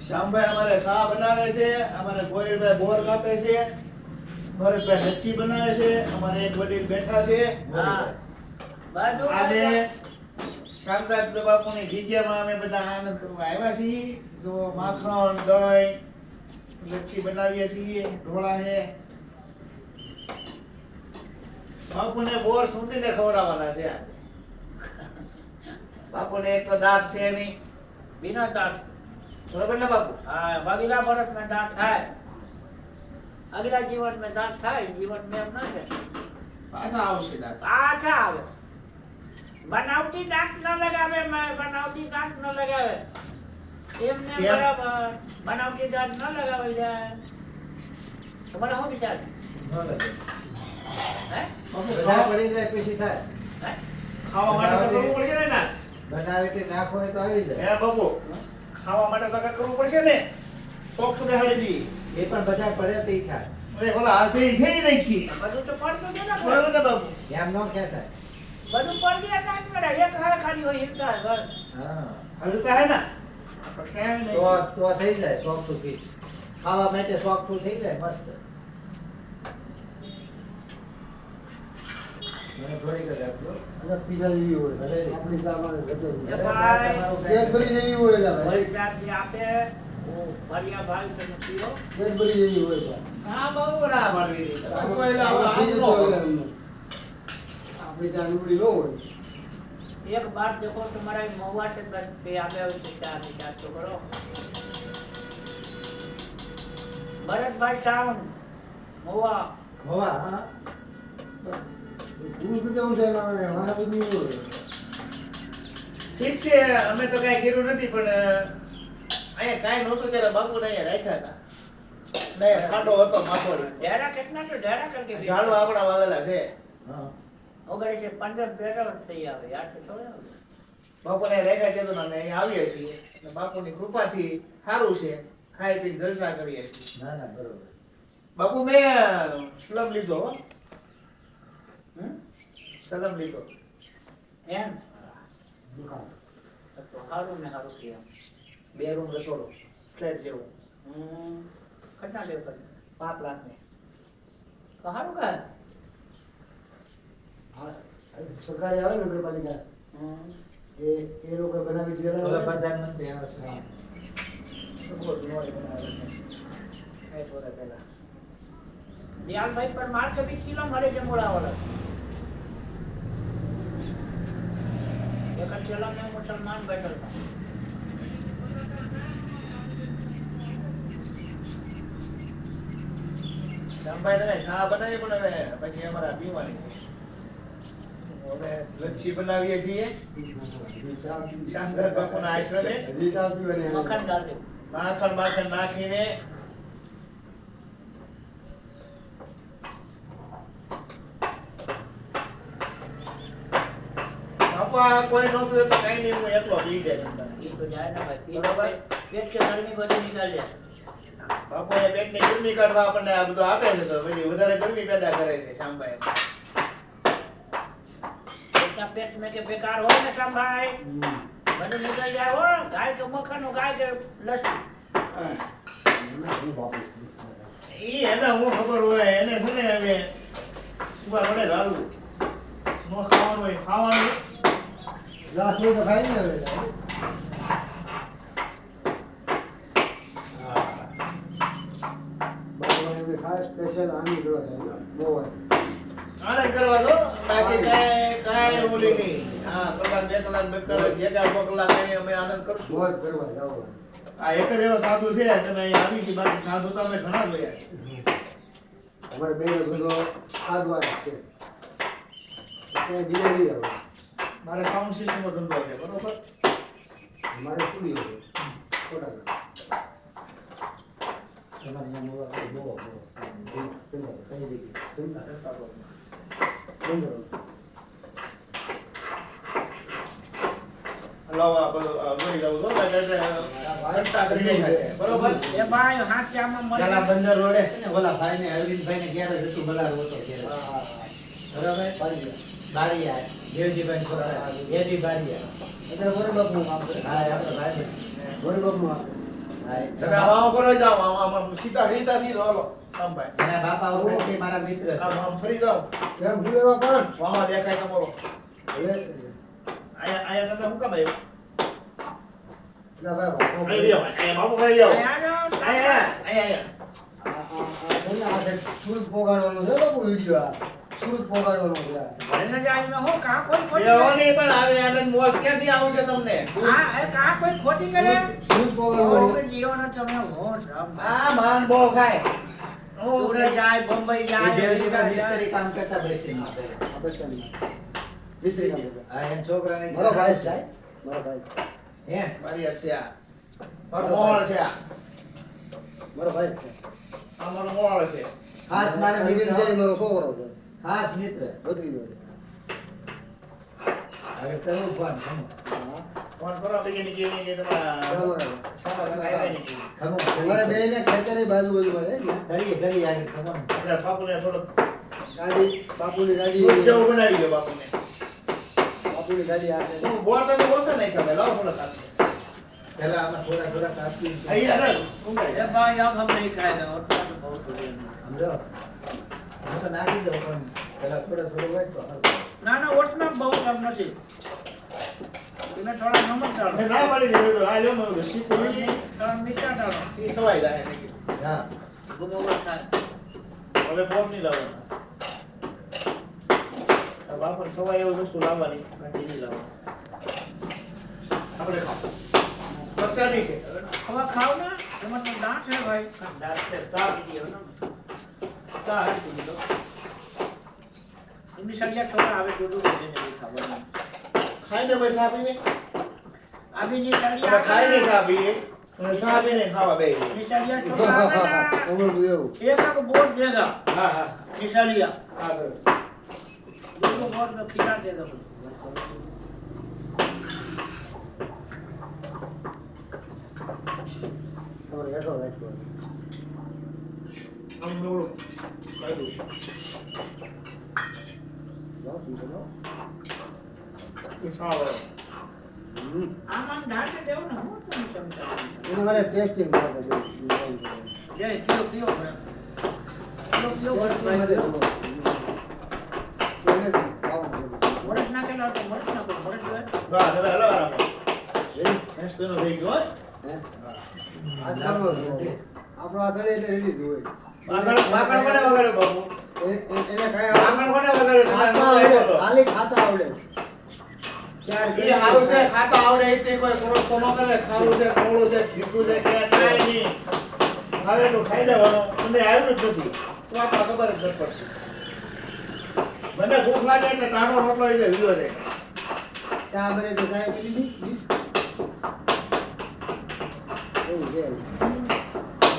શ્યામભાઈ અમારે શા બનાવે છે, અમારે ગોયલભાઈ બોર કાપે છે, ભરતભાઈ લચ્છી બનાવે છે, અમારે એક વડીલ બેઠા છે. આજે શામદાસ બાપુની જગ્યામાં અમે બધા આનંદ કરવા આવ્યા છીએ. જો માખણ, દહીં, લચ્છી બનાવીએ છીએ, ઢોળા છે. બાપુને બોર સુંદીને ખવડાવવાના છે. બાપુને એક તો દાંત છે નહીં, बिना दांत બરોબર ને બાપુ? हाँ अगला बरस में दांत થાય अगला जीवन में दांत થાય जीवन में એમ ના થાય પાછા આવશે દાંત. પાછા આવે બનાવટી દાંત ન લગાવે બનાવટી દાંત ન લગાવે એમને કેમ? બરાબર બનાવટી દાંત ન લગાવે જાય તમારે શું વિચાર હે બધા પડી જાય પછી થાય. હે ખાવા માટે તો કરવું પડશે ને ના? બનાવે કે નાખો હોય તો આવી જાય. હે બાપુ, ખાવા માટે તો કાંઈક કરવું પડશે ને. સોફ્ટ બેહાડી દી. એ પણ બધા પડે તે થાય. હવે ઓલા હાસે ઈ થઈ નાખી. બધું તો પડતું છે ને બરોબર ને બાપુ? એમ ન ખેંચાય. બધું પડી ગયા કાંઈ કરે એક હાલ ખાલી હોય હિલતા બસ હા હલતા હે ના? તો કેમ નહીં? તો થઈ જાય સોફ્ટ પીસ. ખાવા માટે સોફ્ટ થઈ જાય મસ્ત. મને થોડીક જ આપજો. પીઝા જેવી હોય ભલે. આપણી ગામમાં ઘટે એ ભાઈ કેડબરી જેવી હોય એલા ભાઈ વળી જાતની આપે ભરિયા ભાઈ તમે પીઓ કેડબરી જેવી હોય ભાઈ સા બહુ ના પાડવી દી. બાપુ એલા આમાં આમ ફ્રીજ નો હોય હોય. એમને. આપણી ત્યાં ડુંગળી ન હોય एक बात देखो तुम्हारा महुआ से पे आगे विचार विचार तो करो भरत भाई सावन महुआ હોવા હા પુરુષ કેવું છે એના વાળા બધી હોય ઠીક છે, અમે તો કાંઈ કર્યું નથી, પણ અહીંયા કાંઈ નહોતું ત્યારે બાપુને અહીંયા રાખ્યા હતા. ને ખાડો હતો માથોડી. डेरा कितना तो डेरा करके भी ઝાડવા આપણા વાવેલા છે. હા ओगरे से 15 बेटा सही आवे यार से थोड़े आवे બાપુને રાખ્યા છે તો અમે અહીંયા આવીએ છીએ. અને બાપુની કૃપાથી સારું છે, ખાઈ પીને જલસા કરીએ છીએ. ના ના બરોબર. બાપુ મેં સ્લમ લીધો હો. સલમ લીધો. एम દુકાન तो हारू ने हारू किया 2 રૂમ રસોડો ફ્લેટ જેવું कितना देव कर 5 લાખ ને. तो हारू का હા સરકારી આવે નગરપાલિકા એ લોકો બનાવી ઓલા દેલા પ્રધાનમંત્રી આવે છે. બહુ જૂનો એ બનાવેલો છે. 8 વર્ષ પહેલા. दयाल भाई पर मार के भी किलो मरे जमुड़ा वाला एक अकेला में मुसलमान बैठल था શ્યામભાઈ તમે શા બનાવી, પણ હવે પછી અમારા પીવાની છે. હવે લચ્છી બનાવીએ છીએ શાનદાર બાપુના આશ્રમે. હજી ચા પીવાની मक्खन डाल दो માખણ બાખણ નાખીને બાપા કોઈ નો પીવે તો કઈ નહીં, હું એકલો પી જાય. ये तो जाए ना भाई बराबर। पेट के गर्मी बड़ी निकाल जाए બાપુ એ પેટની ગરમી કાઢવા આપણને આ બધું આપે છે, તો પછી વધારે ગરમી પેદા કરે છે શ્યામભાઈ. इतना पेट में के बेकार हो ना सब भाई बड़ी निकल जाए हो गाय के मक्खन हो गाय के लस्सी ઈ એને હું ખબર હોય, એને છે ને હવે ઉભા વડે ધારું નો ખાવાનું હોય, ખાવાનું ગ્લાસ તો ખાઈ ને હવે બાબા ખાસ સ્પેશિયલ આની કરવા જાય બહુ આનંદ કરવા દો, બાકી કાંઈ ઓલી નહીં. હા, કલાક 2 કલાક 2 કલાક જે કાંઈ 2 કલાક કાંઈ અમે આનંદ કરશું. મોજ કરવા જાવ આ એક જ એવો સાધુ છે, તમે અહીં આવી છે, બાકી સાધુ તો અમે ઘણા જોયા છે. અમારે બે ધંધો આદવાર છે ત્યાં ડિલિવરી આવે મારે સાઉન્ડ સિસ્ટમનો ધંધો છે, બરોબર? અમારે સ્ટુડિયો છે છોટા તમારે અહીંયા મોવા બહુ બહુ કઈ જગ્યાએ હલાવો, આ બધું આ બોલી જાઉં તો ઘંટા કરીને જાય, બરોબર? ये भाई हाथ से हम પેલા બંદર રોડે છે ને ઓલા ભાઈ ને અરવિંદભાઈ ને ઘેર જ હતું બલાર હતો ઘેર બરાબર બારિયા દેવજીભાઈ છોકરા એડી બારિયા અત્યારે મોરે બાપનું કામ કરે હા આપણે ભાઈ મોરે બાપનું આપે તમે આમ કરો જાઓ આમ સીધા રીતાથી લો આમ ભાઈ એના બાપા વખતે મારા મિત્ર છે. આમ ફરી જાઓ કેમ ભૂલેવા પણ વાહ દેખાય તમારો ભલે આયા તમે શું કામ આવ્યો ના ભાઈ બાપુ. અહીં લ્યો અહીંયા બાપુ કરી લ્યો અહીંયા આવો, અહીંયા સુરત પોગાડવાનો છે બાપુ વિડીયો આ સુરત પોગાડવાનો છે આ. ભલે જાય એમાં હું કાં કોઈ ખોટી એવો કરે? નહીં પણ આવે આનંદ મોજ ક્યાંથી આવશે તમને એ કાં કોઈ ખોટી કરે? સુરત પોગાડવાનો કોઈ જીવોનો તમે હોશ રામ. આ માન બહુ ખાય સુરત જાય, બોમ્બે એ જાય, દેવજીમાં અમેરિકા જાય. મિસ્ત્રી કામ કરતા બસ્તીમાં પહેલા. આ બસ સ્ટેન્ડમાં. મિસ્ત્રી કામ કરતા. આ એના છોકરાને મારો ભાઈ છે મારો ભાઈ હે મારી છે આ મારો મોળ છે આ મારો ભાઈ છે આ મારો મોળ છે ખાસ મારા અરવિંદ મિત્ર જય મારો છોકરો છે ખાસ મિત્ર બદલી ગયો છે. હવે કયું ફોન હા. ફોન કરો બીજી ની કે તમારા બરાબર. સામા કાઈ નહીં અમારે બેયને ખેતરે બાજુબાજુમાં છે ને. ઘડી આગળ ખબર આપણે બાપુને થોડો ગાડી બાપુની ગાડી સુચવ બનાવી દો બાપુને બાપુની ગાડી આ છે. હું બોર તમે ઓછા નહીં તમે લાવો થોડો કાપી પેલા આમાં થોડા કાપી અહીંયા ને એ ઊંઘાઈ ભાઈ આમ હમ નહીં ખાય તો ઓટલા તો બહુ દુનિયા. સમજો હું તો નાખી દઉં પણ પેલા થોડું હોય તો હારું. ના ના ઓટલા બહુ કામ નથી. તમે થોડા નમક ડાલો. મેં ના પાડી દીધું તો આ લ્યો મને શીખવી થોડા મીઠા ડાલો. એ સવાઈ જાય ને હા ગુમોગર થાય. હવે બોર નહીં લાવવાનો આ બાપુને સવાઈ એવું વસ્તુ લાવવાની બાકી નહીં લાવવાની આપણે ખાઓ પ્રસાદી છે હવે ખાવ ને એમાં તો દાંત છે ભાઈ. દાંત છે ચા પીધી હવે ને ચા હારી પીધી તો એમની સળિયા છોકરા આવે જોડું બધે ને ખબર નહીં. ખાઈને પછી ચા પીને આવીની આપણે સળિયા ખાઈને ચા પીએ અને ચા પીને ખાવા બેસીએ એમની સળિયા છોકરા આવે ને અમારું એવું एक का बोर्ड देगा હા હા निशालिया હા બરાબર दोनों बोर्ड में खिला देगा તમારે હેઠો રાખજો આમ નવડું કાઢું જાઓ પીધો જાઓ. એ સાવ आमान डाल के देव ना हो तुम समझा એને મારે ટેસ્ટિંગ માટે ये पियो पियो पियो पियो बस भाई मोरस ना के ला तो मोरस ना को मोरस जो है વાહ હવે હલો રાખો ટેસ્ટ પેનો થઈ ગયો આપણો આથડે એટલે રેડી જ હોય માખણ કોને વગાડ્યો બાપુ એને કાંઈ માખણ કોને વગાડ્યો ખાતા તમે આવડે બોલો. ખાલી ખાતા આવડે ચાર એ હારું છે ખાતા આવડે તે કોઈ ક્રોસ તો ન કરે ખાવું છે ખોળું છે જીતું છે કે કાંઈ નહીં હવે તો ખાઈ લેવાનું મને આવ્યું જ નથી તો આપણે ખબર જ નથી પડતી મને ભૂખ લાગે એટલે ટાઢો રોટલો એટલે વિલો છે ચા બને તો કાંઈ પી લીધી એવું છે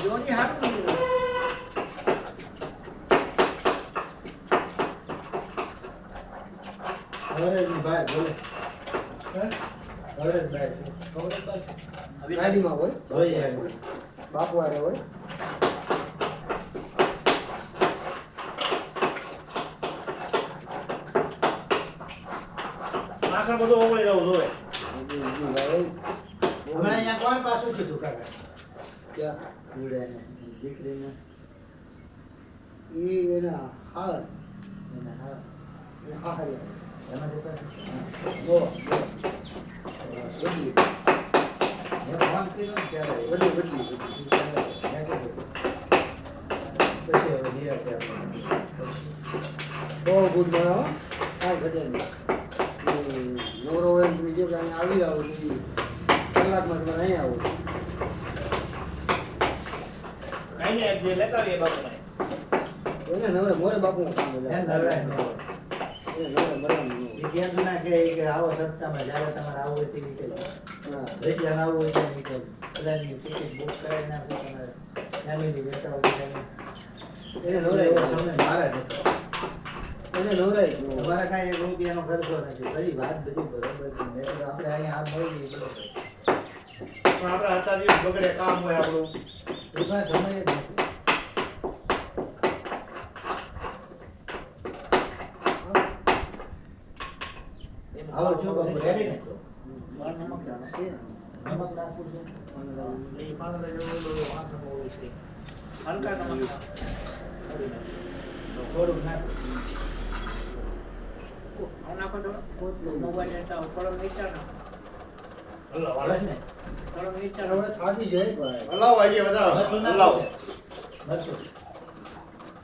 जोड़ी हाथ में હવરેજની બહાર બોલે હે? હવરેજ બહાર છે. ખબર જ પડશે. अभी ગાડીમાં હોય જોઈએ આગળ. બાપુ હારે હોય માખણ બધું ઓગળી જવું જોઈએ હમણાં અહીંયા કોણ પાછું કીધું કાકા ક્યાં જોડે દીકરીને ઈ એના હાર એના હા એના હાર એમાં જતા બો વડી મેં ફોન કર્યો ને ત્યારે બદલી બદલી પછી હવે નિરાતે આપણે બહુ ગુડ બનાવો કાંઈ ઘટે નહીં નવરો હોય ને તમે જે અહીંયા આવી આવો તો ઈ કલાકમાં તમારે અહીંયા આવો કાંઈ નહીં જે લેતા આવીએ બાપુને એને નવરે મોરે બાપુ કામ એમ બધા નવરાય ન હોય. એ નવરે મરવાનું ન એ કહેતું ના કે એ કે આવો સપ્તાહમાં જ્યારે તમારે આવવું હોય તે નીકળજો હોય. હા રવિવારે આવવું હોય ત્યાં નીકળજો બધાની ટિકિટ બુક કરાવી નાખો તમારે ફેમિલી બેઠા હોય બધાને. એને એવો નવરાય સમય મારા નથી એને નવરાય જ ન હોય. તમારે કાંઈ રૂપિયાનો ખર્ચો નથી બધી વાત બધી બરોબર છે નહીં તો આપણે અહીંયા આ મળી ગઈ બરોબર પણ આપણે આટલા દિવસ બગડે કામ હોય આપણું એમાં સમય જ નથી આવો છો બાબુ રેડી ને नमक डालो નમક નાખવું એ પાંદડા જેવું ઓલું આંખનું ઓલું છે. હલકા નમક નાખો. થોડુંક નાખ. આવું નાખો તો કોથમીર. મોબાઈલ લેતા થોડો નીચે નાખો. હલાવો, બસ ને. થોડો નીચે હવે થાકી જાય ભાઈ હલાવો, હજી વધારો. મરચું નાખ. હલાવો. મરચું.